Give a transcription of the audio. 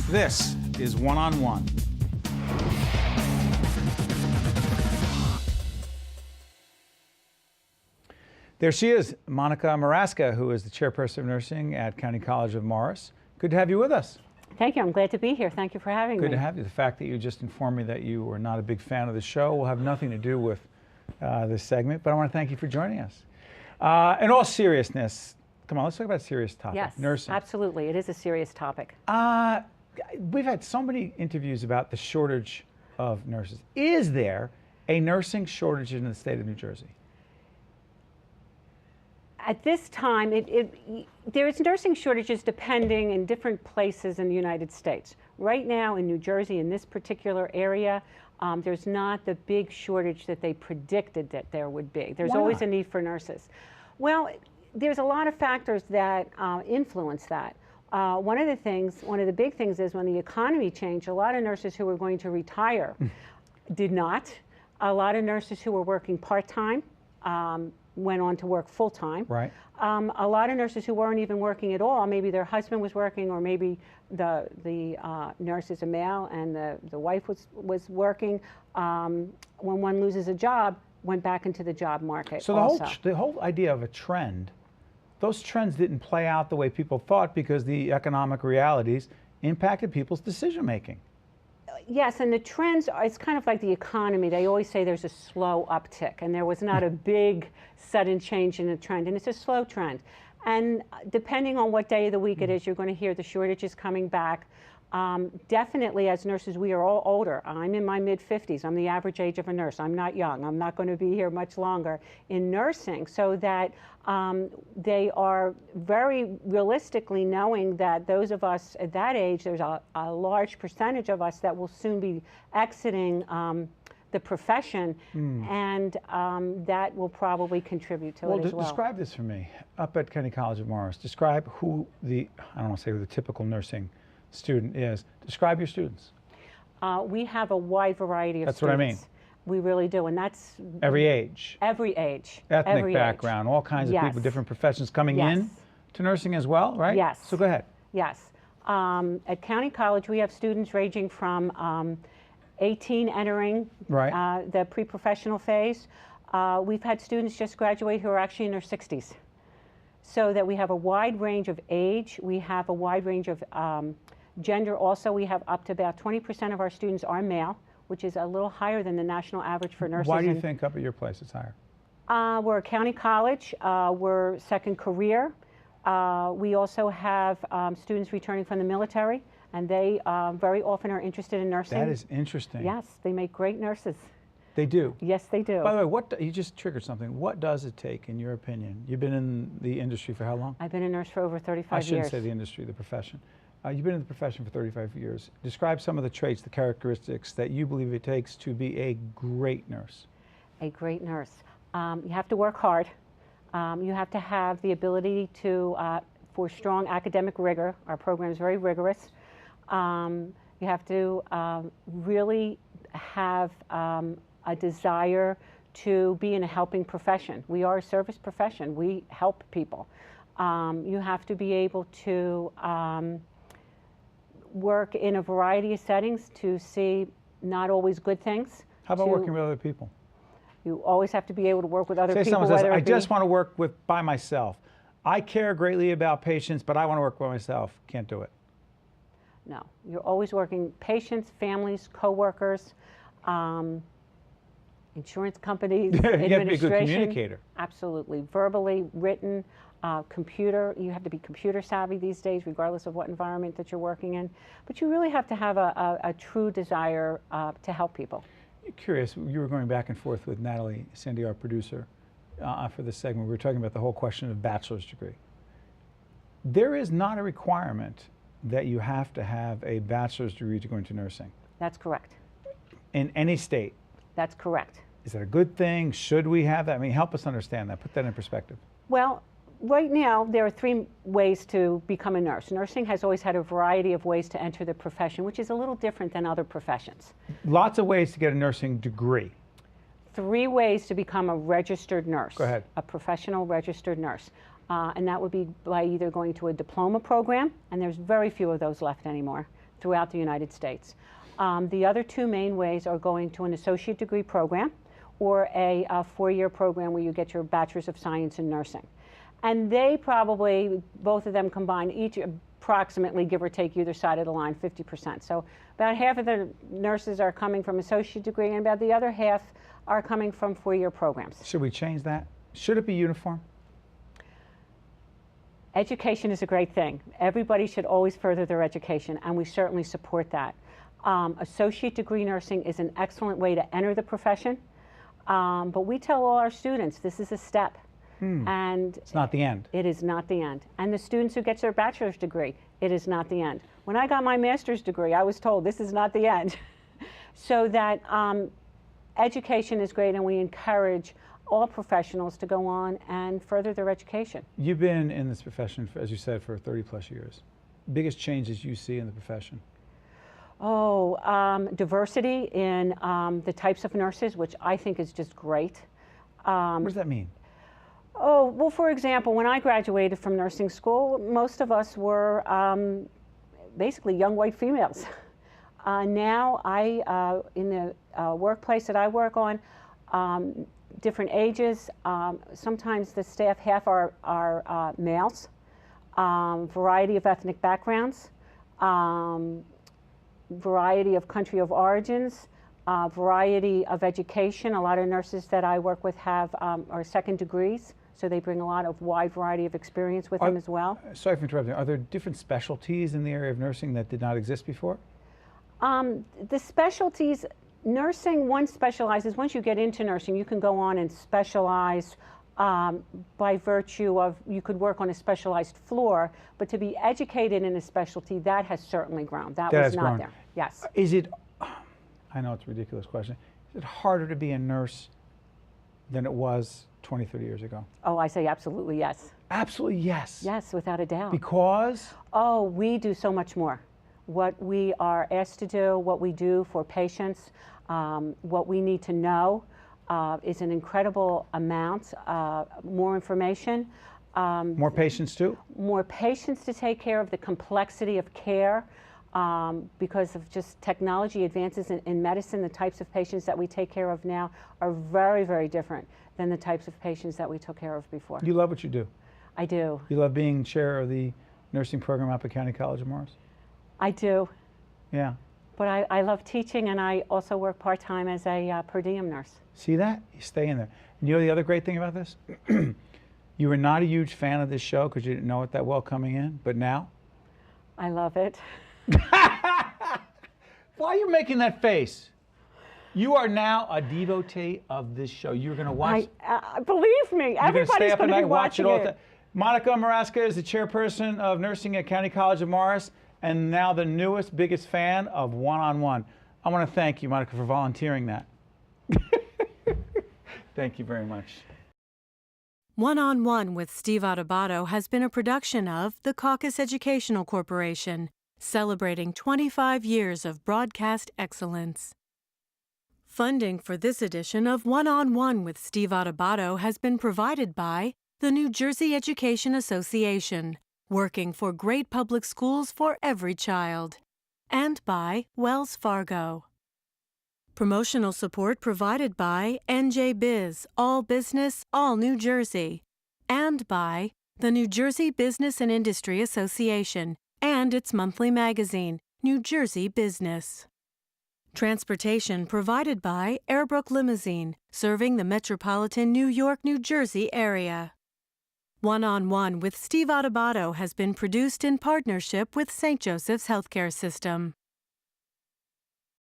This is One-on-One. There she is, Monica Maraska, who is the Chairperson of Nursing at County College of Morris. Good to have you with us. Thank you. I'm glad to be here. Thank you for having me. Good to have you. The fact that you just informed me that you were not a big fan of the show will have nothing to do with this segment, but I want to thank you for joining us. In all seriousness, come on, let's talk about a serious topic. Yes, nursing. Absolutely. It is a serious topic. We've had so many interviews about the shortage of nurses. Is there a nursing shortage in the state of New Jersey? At this time, there's nursing shortages depending in different places in the United States. Right now in New Jersey, in this particular area, there's not the big shortage that they predicted that there would be. There's always a need for nurses. Well, there's a lot of factors that influence that. One of the big things is when the economy changed, a lot of nurses who were going to retire did not. A lot of nurses who were working part-time went on to work full-time. Right. A lot of nurses who weren't even working at all, maybe their husband was working, or maybe the nurse is a male and the wife was working. When one loses a job, went back into the job market. So the whole idea of a trend, those trends didn't play out the way people thought because the economic realities impacted people's decision making. Yes, and the trends, it's kind of like the economy. They always say there's a slow uptick, and there was not a big sudden change in the trend, and it's a slow trend. And depending on what day of the week it is, you're going to hear the shortages coming back. Definitely, as nurses, we are all older. I'm in my mid-50s. I'm the average age of a nurse. I'm not young. I'm not going to be here much longer in nursing, so that they are very realistically knowing that those of us at that age, there's a large percentage of us that will soon be exiting the profession, and that will probably contribute to it as well. Describe this for me. Up at County College of Morris, describe who I don't want to say who the typical nursing student is. Describe your students. We have a wide variety of That's students. what I mean. We really do, and that's every age. Every age. Ethnic background, all kinds of people, different professions coming in to nursing as well, right? Yes. So go ahead. Yes. At County College, we have students ranging from 18 entering the pre-professional phase. We've had students just graduate who are actually in their 60s. So that we have a wide range of age. We have a wide range of gender. Also, we have up to about 20% of our students are male, which is a little higher than the national average for nurses. Why do you think up at your place it's higher? We're a county college. We're second career. We also have students returning from the military, and they very often are interested in nursing. That is interesting. Yes, they make great nurses. They do? Yes, they do. By the way, you just triggered something. What does it take, in your opinion? You've been in the industry for how long? I've been a nurse for over 35 years. I shouldn't say the industry, the profession. You've been in the profession for 35 years. Describe some of the traits, the characteristics that you believe it takes to be a great nurse. A great nurse. You have to work hard. You have to have the ability for strong academic rigor. Our program is very rigorous. You have to really have a desire to be in a helping profession. We are a service profession. We help people. You have to be able to work in a variety of settings to see not always good things. How about working with other people? You always have to be able to work with other people. Someone says, I just want to work by myself. I care greatly about patients, but I want to work by myself. Can't do it. No, you're always working patients, families, coworkers, insurance companies, administration. You have to be a good communicator. Absolutely. Verbally, written, computer. You have to be computer savvy these days, regardless of what environment that you're working in. But you really have to have a true desire to help people. You're curious, you were going back and forth with Natalie Sandy, our producer, for this segment. We were talking about the whole question of bachelor's degree. There is not a requirement that you have to have a bachelor's degree to go into nursing. That's correct. In any state. That's correct. Is that a good thing? Should we have that? I mean, help us understand that. Put that in perspective. Well, right now, there are 3 ways to become a nurse. Nursing has always had a variety of ways to enter the profession, which is a little different than other professions. Lots of ways to get a nursing degree. 3 ways to become a registered nurse. Go ahead. A professional registered nurse. And that would be by either going to a diploma program, and there's very few of those left anymore. throughout the United States. The other two main ways are going to an associate degree program or a 4-year program where you get your Bachelors of Science in Nursing. And they probably, both of them combined, each approximately, give or take either side of the line, 50%. So about half of the nurses are coming from associate degree and about the other half are coming from 4-year programs. Should we change that? Should it be uniform? Education is a great thing. Everybody should always further their education, and we certainly support that. Associate degree nursing is an excellent way to enter the profession, but we tell all our students this is a step. And it's not the end. It is not the end. And the students who get their bachelor's degree, it is not the end. When I got my master's degree, I was told this is not the end. So that education is great, and we encourage all professionals to go on and further their education. You've been in this profession, as you said, for 30+ years. Biggest changes you see in the profession? Diversity in the types of nurses, which I think is just great. What does that mean? Well, for example, when I graduated from nursing school, most of us were basically young white females. Now, in the workplace that I work on, different ages, sometimes the staff half are males, variety of ethnic backgrounds, variety of country of origins, variety of education. A lot of nurses that I work with have are second degrees, so they bring a lot of wide variety of experience with them as well. Sorry for interrupting. Are there different specialties in the area of nursing that did not exist before? The specialties, nursing, one specializes, once you get into nursing, you can go on and specialize by virtue of, you could work on a specialized floor, but to be educated in a specialty, that has certainly grown. That was not there. Yes. Is it, I know it's a ridiculous question, is it harder to be a nurse than it was 20, 30 years ago? Oh, I say absolutely yes. Absolutely yes. Yes, without a doubt. Because? Oh, we do so much more. What we are asked to do, what we do for patients, what we need to know is an incredible amount. More information. More patients too? More patients to take care of, the complexity of care. Because of just technology advances in medicine, the types of patients that we take care of now are very, very different than the types of patients that we took care of before. You love what you do? I do. You love being chair of the nursing program up at County College of Morris? I do. Yeah. But I love teaching, and I also work part-time as a per diem nurse. See that? You stay in there. And you know the other great thing about this? You were not a huge fan of this show because you didn't know it that well coming in, but now? I love it. Why are you making that face? You are now a devotee of this show. You're going to watch. Believe me, everybody's going to be watching it. Monica Maraska is the chairperson of nursing at County College of Morris, and now the newest, biggest fan of One-on-One. I want to thank you, Monica, for volunteering that. Thank you very much. One-on-One with Steve Adubato has been a production of the Caucus Educational Corporation, celebrating 25 years of broadcast excellence. Funding for this edition of One-on-One with Steve Adubato has been provided by the New Jersey Education Association, working for great public schools for every child, and by Wells Fargo. Promotional support provided by NJ Biz, All Business, All New Jersey, and by the New Jersey Business and Industry Association and its monthly magazine, New Jersey Business. Transportation provided by Airbrook Limousine, serving the metropolitan New York, New Jersey area. One-on-One with Steve Adubato has been produced in partnership with St. Joseph's Healthcare System.